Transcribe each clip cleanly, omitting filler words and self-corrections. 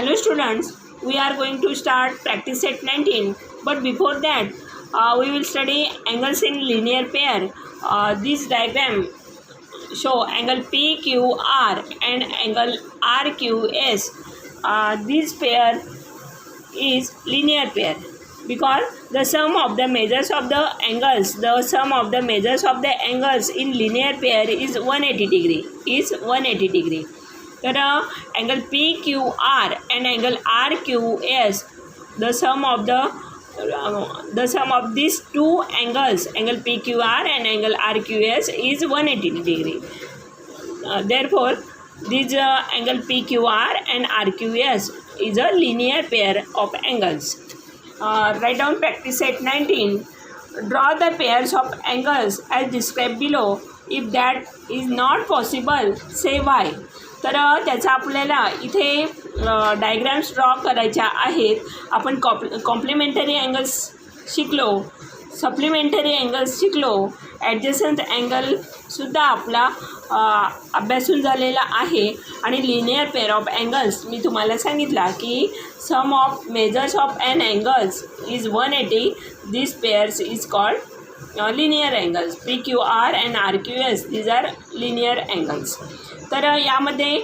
Hello students, we are going to start practice set 19, but before that we will study angles in linear pair. This diagram show angle PQR and angle RQS. This pair is linear pair because the sum of the measures of the angles in linear pair is 180 degree. तर angle PQR and angle RQS, the sum of these two angles, angle PQR and angle RQS, is 180 degree. Therefore, this angle PQR and RQS is a linear pair of angles. Write down practice set 19. Draw the pairs of angles as described below. If that is not possible, say why. तर त्याचा आपल्याला इथे diagrams draw करायच्या आहेत. आपण complementary angles शिकलो, supplementary angles शिकलो, adjacent अँगलसुद्धा आपला अभ्यासून झालेला आहे. आणि लिनियर पेअर ऑफ अँगल्स मी तुम्हाला सांगितला की sum of measures of an angles is 180. This pairs is called linear angles. PQR and RQS, these are linear angles. तर यामध्ये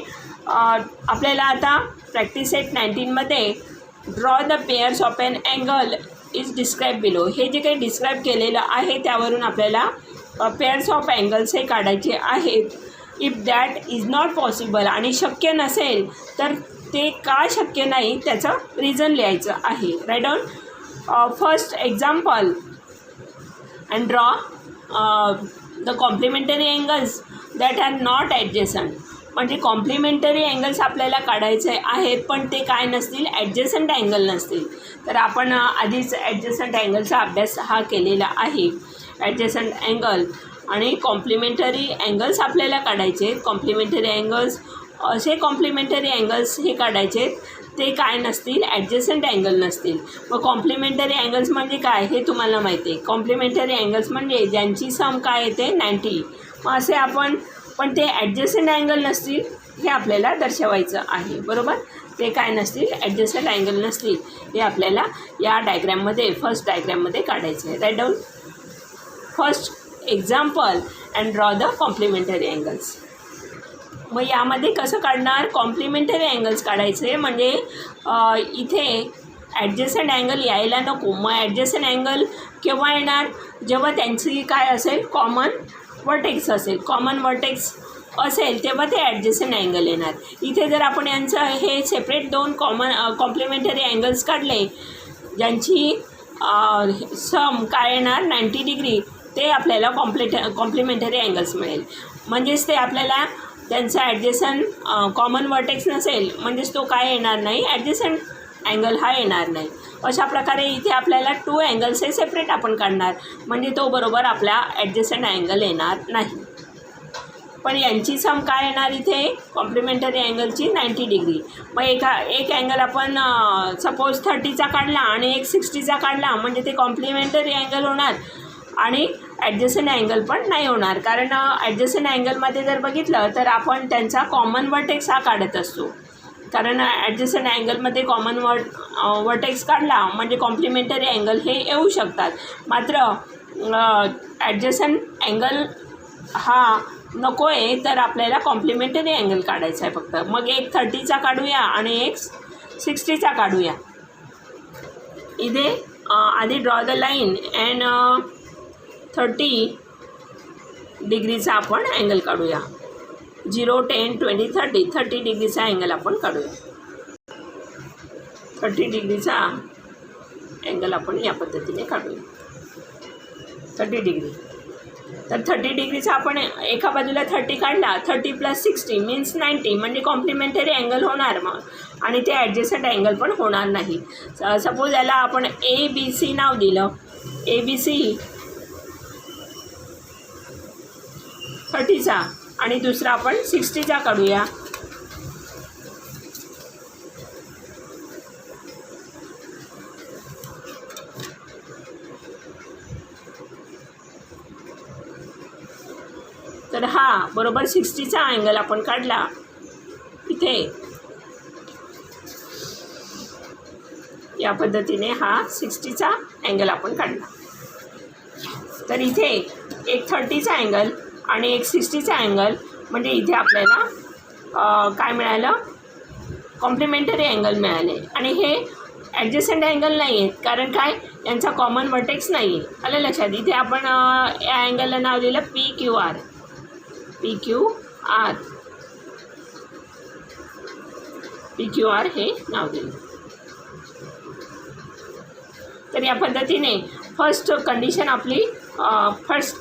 आपल्याला आता प्रॅक्टिस सेट 19मध्ये draw the pairs of an angle is describe below, हे जे काही describe केलेलं आहे त्यावरून आपल्याला पेअर्स ऑफ अँगल्स हे काढायचे आहेत. If that is not possible, आणि शक्य नसेल तर ते का शक्य नाही त्याचं रिझन लिहायचं आहे. Write down first example and draw the complementary angles that are not adjacent. म्हणजे कॉम्प्लिमेंटरी अँगल्स आपल्याला काढायचे आहेत पण ते काय नसतील, ॲडजसंट अँगल नसतील. तर आपण आधीच ॲडजसंट अँगलचा अभ्यास हा केलेला आहे. ॲडजसंट अँगल आणि कॉम्प्लिमेंटरी अँगल्स आपल्याला काढायचे. कॉम्प्लिमेंटरी अँगल्स, असे कॉम्प्लिमेंटरी अँगल्स हे काढायचे ते काय नसतील, ॲडजसंट अँगल नसतील. मग कॉम्प्लिमेंटरी अँगल्स म्हणजे काय हे तुम्हाला माहिती आहे. कॉम्प्लिमेंटरी अँगल्स म्हणजे ज्यांची सम काय येते 90. मग असे आपण, पण ते ॲडजसंट अँगल नसतील हे आपल्याला दर्शवायचं आहे. बरोबर, ते काय नसतील, ॲडजसंट अँगल नसतील हे आपल्याला या डायग्रॅममध्ये, फर्स्ट डायग्रॅममध्ये काढायचं आहे. Write down first example and draw the complementary angles. मग यामध्ये कसं काढणार, कॉम्प्लिमेंटरी अँगल्स काढायचे म्हणजे इथे ॲडजसंट अँगल यायला नको. मग ॲडजसंट अँगल केव्हा येणार, जेव्हा त्यांची काय असेल, कॉमन वर्टेक्स असेल. कॉमन वर्टेक्स असेल तेव्हा ते ॲडजसंट अँगल येणार. इथे जर आपण यांचं हे सेपरेट दोन कॉम्प्लिमेंटरी अँगल्स काढले ज्यांची सम काय येणार 90 डिग्री, ते आपल्याला कॉम्प्लिमेंटरी अँगल्स मिळेल. म्हणजेच ते आपल्याला त्यांचा ॲडजसंट कॉमन वर्टेक्स नसेल म्हणजेच तो काय येणार नाही, ॲडजसंट अँगल हा येणार नाही. अशा प्रकारे इथे आपल्याला 2 अँगल्स हे सेपरेट आपण काढणार म्हणजे तो बरोबर आपला ॲडजसंट अँगल येणार नाही. पण यांची सम काय येणार इथे, कॉम्प्लिमेंटरी अँगलची 90 डिग्री. मग एक अँगल आपण सपोज 30चा काढला आणि एक 60चा काढला म्हणजे ते कॉम्प्लिमेंटरी अँगल होणार आणि ॲडजसंट अँगल पण नाही होणार. कारण ॲडजसंट अँगलमध्ये जर बघितलं तर आपण त्यांचा कॉमन वर्टेक्स हा काढत असतो. कारण ॲडजसंट अँगलमध्ये कॉमन वर्टेक्स काढला म्हणजे कॉम्प्लिमेंटरी अँगल हे येऊ शकतात. मात्र ॲडजसंट अँगल हा नको आहे तर आपल्याला कॉम्प्लिमेंटरी अँगल काढायचा आहे फक्त. मग एक 30चा काढूया आणि एक 60चा काढूया. इथे आधी ड्रॉ द लाईन अँड 30 डिग्रीचा आपण अँगल काढूया. 0, 10, 20, 30 डिग्रीचा अँगल आपण काढूया. 30 डिग्रीचा अँगल आपण या पद्धतीने काढूया. 30 डिग्री. तर 30 डिग्रीचा आपण एका बाजूला 30 काढला, 30 + 60 मीन्स 90 म्हणजे कॉम्प्लिमेंटरी अँगल होणार. मग आणि ते ॲडजसंट अँगल पण होणार नाही. सपोज याला आपण ABC नाव दिलं. ABC 30चा आणि दुसरा आपण 60चा काढूया. तर हा बरोबर 60चा अँगल आपण काढला इथे. या पद्धतीने हा 60चा अँगल आपण काढला. तर इथे एक 30चा अँगल आणि एक 60चा अँगल, म्हणजे इथे आपल्याला काय मिळालं, कॉम्प्लिमेंटरी अँगल मिळाले. आणि हे ॲडजस्टंट अँगल नाही आहेत, कारण काय, यांचा कॉमन वर्टेक्स नाही आहे. आलं लक्षात. इथे आपण या अँगलला नाव दिलं PQR. PQR हे नाव दिलं. तर या पद्धतीने फर्स्ट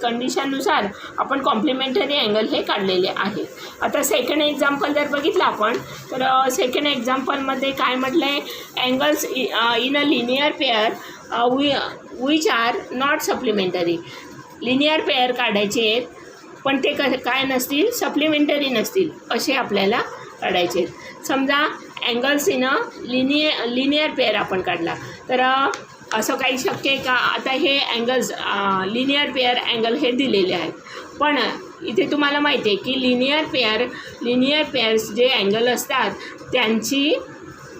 कंडिशननुसार आपण कॉम्प्लिमेंटरी अँगल हे काढलेले आहे. आता सेकंड एक्झाम्पल जर बघितलं आपण, तर सेकंड एक्झाम्पलमध्ये काय म्हटलं आहे, angles in a linear pair which are not supplementary. Linear pair काढायचे आहेत, पण ते काय नसतील, सप्लिमेंटरी नसतील, असे आपल्याला काढायचे आहेत. समजा angles in a linear pair आपण काढला, तर असं काही शक्य आहे का. आता हे अँगल्स लिनियर पेअर अँगल हे दिलेले आहेत, पण इथे तुम्हाला माहिती आहे की लिनियर पेअर्स जे अँगल असतात त्यांची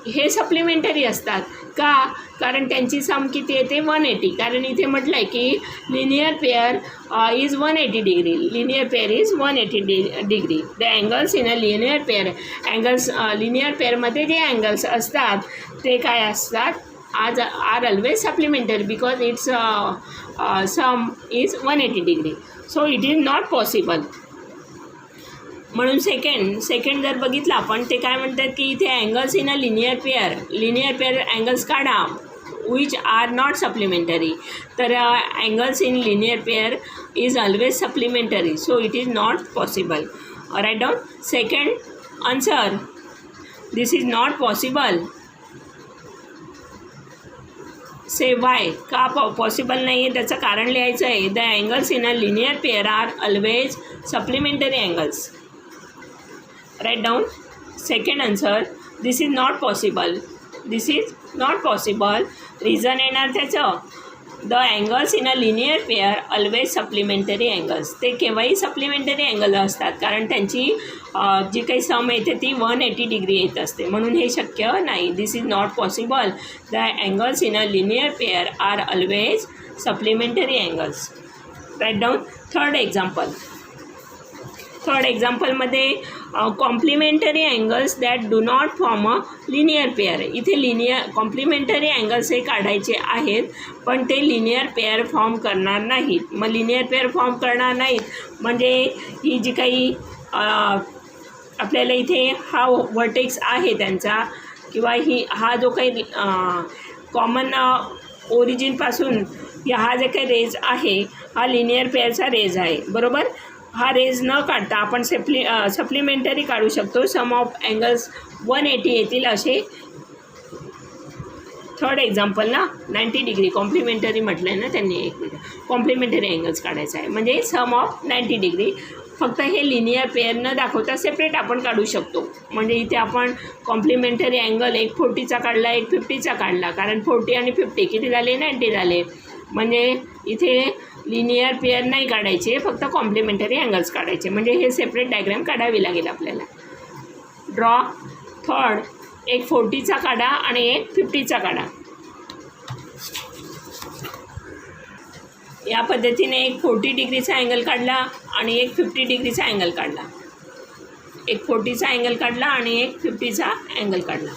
हे सप्लिमेंटरी असतात का, कारण त्यांची सम किती येते 180. कारण इथे म्हटलं आहे की linear pair is 180 degree. Linear pair is 180 degree. The angles in a linear pair, linear पेअरमध्ये जे अँगल्स असतात ते काय असतात, are always supplementary because its sum is 180 degree. So it is not possible. म्हणून सेकंड जर बघितलं आपण, ते काय म्हणतात की इथे angles in a linear pair angles काढा विच आर नॉट सप्लिमेंटरी. तर angles in linear pair is always supplementary. So it is not possible. Write down second answer. This is not possible. Say why. का possible नाही आहे त्याचं कारण लिहायचं आहे. The angles in a linear pair are always supplementary angles. Write down second answer. This is not possible. Reason येणार त्याचं, the angles in a linear pair always supplementary angles. ते केव्हाही सप्लिमेंटरी अँगल असतात, कारण त्यांची जी काही सम येते ती 180 डिग्री येत असते, म्हणून हे शक्य नाही. This is not possible. The angles in a linear pair are always supplementary angles. Write down third एक्झाम्पलमध्ये complementary angles that do not form a linear pair. इथे कॉम्प्लिमेंटरी अँगल्स हे काढायचे आहेत, पण ते लिनियर पेअर फॉर्म करणार नाहीत. मग लिनियर पेअर फॉर्म करणार नाहीत म्हणजे ही जी काही आपल्याला इथे हा व्हर्टेक्स आहे त्यांचा, किंवा हा जो काही कॉमन ओरिजिनपासून हा जे काही रेज आहे हा लिनियर पेअरचा रेज आहे, बरोबर. हा रेज न काढता आपण सप्लिमेंटरी काढू शकतो. सम ऑफ अँगल्स 180 येतील असे. थर्ड एक्झाम्पल ना 90 डिग्री कॉम्प्लिमेंटरी म्हटलं आहे ना त्यांनी, एक मिनिट, कॉम्प्लिमेंटरी अँगल्स काढायचा आहे म्हणजे सम ऑफ 90 डिग्री. फक्त हे लिनियर पेअर न दाखवता सेपरेट आपण काढू शकतो. म्हणजे इथे आपण कॉम्प्लिमेंटरी अँगल एक 40चा काढला, एक 50चा काढला, कारण 40 आणि 50 किती झाले, 90 झाले. म्हणजे इथे लिनियर पेअर नाही काढायचे, फक्त कॉम्प्लिमेंटरी अँगल्स काढायचे. म्हणजे हे सेपरेट डायग्राम काढावी लागेल आपल्याला. Draw third. एक 40चा काढा आणि एक 50चा काढा. या पद्धतीने एक 40 डिग्रीचा अँगल काढला आणि एक 50 डिग्रीचा अँगल काढला. एक 40चा अँगल काढला आणि एक 50चा अँगल काढला.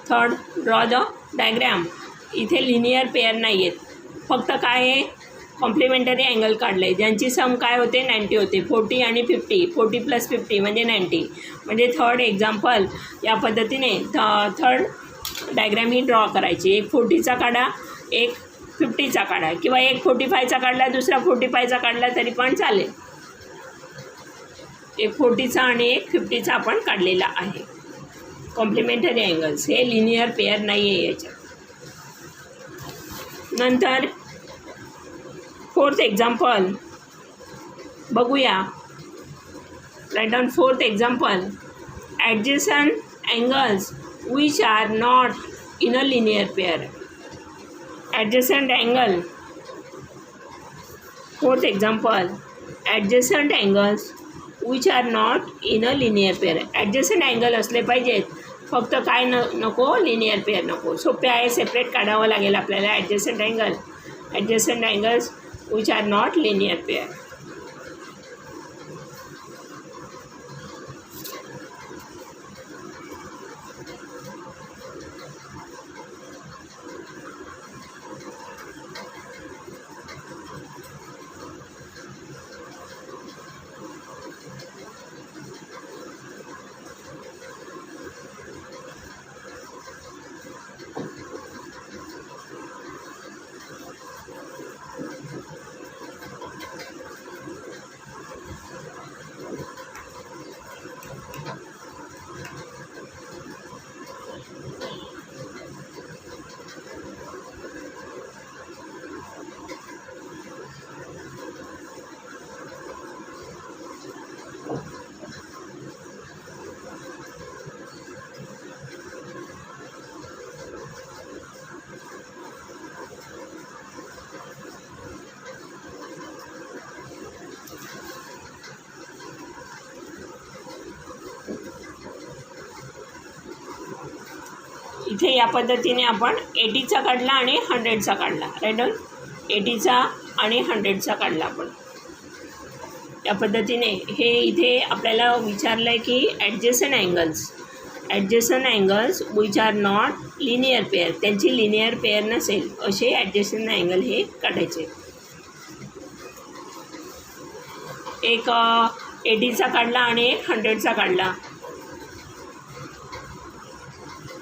Third, draw the diagram. इथे लिनियर पेअर नाही आहेत, फक्त काय आहे, कॉम्प्लिमेंटरी अँगल काढले ज्यांची सम काय होते 90 होते. 40 आणि 50, 40 + 50 म्हणजे 90. म्हणजे थर्ड एक्झाम्पल या पद्धतीने थर्ड डायग्राम ही ड्रॉ करायची. एक 40चा काढा, एक 50चा काढा, किंवा एक 45चा काढला, दुसरा 45चा काढला तरी पण चालेल. एक 40चा आणि एक 50चा आपण काढलेला आहे. कॉम्प्लिमेंटरी अँगल्स हे लिनियर पेअर नाही आहे याच्यात. नंतर फोर्थ एक्झाम्पल बघूया. Write down fourth example. Adjacent angles which are not in a linear pair. Adjacent angle. Fourth example. Adjacent angles which are not in a linear pair. Adjacent angle असले पाहिजेत फक्त काय नको, लिनियर पेअर नको. सोपे आहे, separate काढावं लागेल आपल्याला adjacent angles which are not linear pair. इथे या पद्धतीने आपण 80चा काढला आणि 100चा काढला. राईट डाऊन 80चा आणि 100चा काढला आपण. या पद्धतीने हे इथे आपल्याला विचारलं आहे की adjacent angles which are not linear pair, त्यांची लिनियर पेअर नसेल असे ॲडजसंट अँगल हे काढायचे. एक 80चा काढला आणि एक 100चा काढला.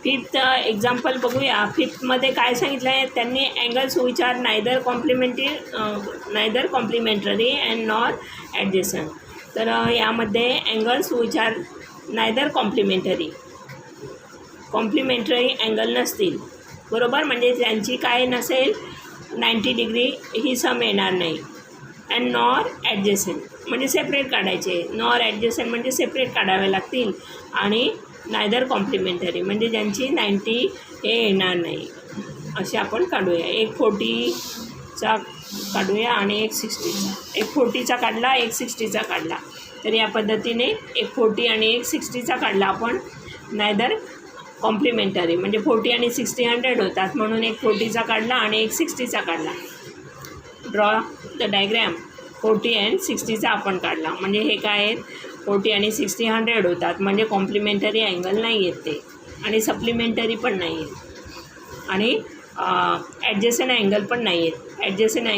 फिफ्थ एक्झाम्पल बघूया. फिफ्थमध्ये काय सांगितलं आहे त्यांनी, angles which are neither complementary and not adjacent. तर यामध्ये angles which are neither complementary angle नसतील, बरोबर, म्हणजे त्यांची काय नसेल 90 डिग्री ही सम येणार नाही. अँड नॉर ॲडजसंट म्हणजे सेपरेट काढायचे, नॉर ॲडजसंट म्हणजे सेपरेट काढावे लागतील. आणि नायदर कॉम्प्लिमेंटरी म्हणजे ज्यांची 90 हे येणार नाही, असे आपण काढूया. एक 40चा काढूया आणि एक 60चा. एक 40चा काढला, एक 60चा काढला. तर या पद्धतीने एक 40 आणि एक 60चा काढला आपण. नायदर कॉम्प्लिमेंटरी म्हणजे 40 आणि 60 100 होतात, म्हणून एक 40चा काढला आणि एक 60चा काढला. Draw the diagram. 40 अँड 60चा आपण काढला, म्हणजे हे काय आहेत 40 आणि 60 100 होतात, म्हणजे कॉम्प्लिमेंटरी अँगल नाही आहेत ते, आणि सप्लिमेंटरी पण नाही आहेत, आणि ॲडजसंट अँगल पण नाही आहेत. ॲडजसंट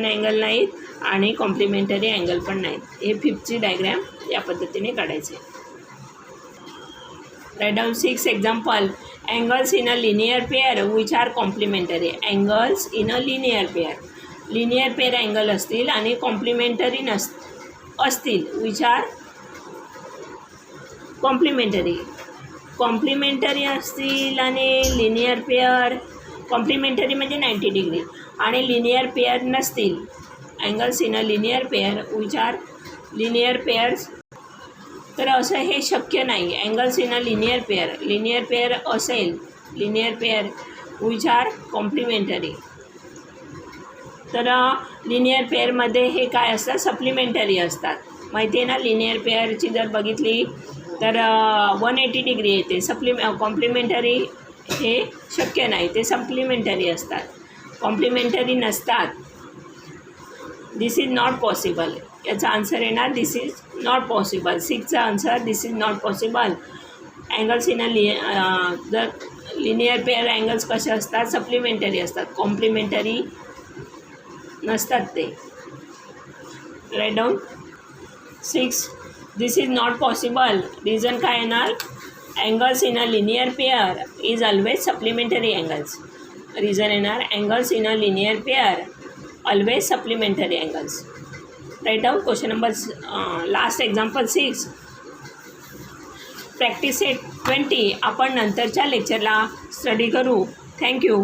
अँगल नाहीत आणि कॉम्प्लिमेंटरी अँगल पण नाहीत. हे फिफ्थची डायग्रॅम या पद्धतीने काढायचे. Write down 6 example. Angles in a linear pair which are complementary. Angles in a linear pair angle असतील आणि कॉम्प्लिमेंटरी असतील विच आर कॉम्प्लिमेंटरी असतील आणि लिनियर पेअर, कॉम्प्लिमेंटरी म्हणजे 90 डिग्री आणि लिनियर पेअर नसतील. Angles in a linear pair which are linear pairs. तर असं हे शक्य नाही. Angles in a linear pair असेल, linear pair which are complementary. तर लिनियर पेअरमध्ये हे काय असतात, सप्लिमेंटरी असतात. माहिती आहे ना, लिनियर पेअरची जर बघितली तर 180 डिग्री येते. कॉम्प्लिमेंटरी हे शक्य नाही, ते सप्लिमेंटरी असतात, कॉम्प्लिमेंटरी नसतात. This is not possible. याचा आन्सर येणार दिस इज नॉट पॉसिबल. 6चा answer this is not possible. Angles in a linear pair angles कसे असतात, सप्लिमेंटरी असतात, कॉम्प्लिमेंटरी नसतात ते. Write down 6 this is not possible. Reason काय येणार, angles in a linear pair is always supplementary angles. Reason येणार angles in a linear pair always supplementary angles. Write down question number last example 6. Practice set 20 आपण नंतरच्या लेक्चरला study करू. Thank you.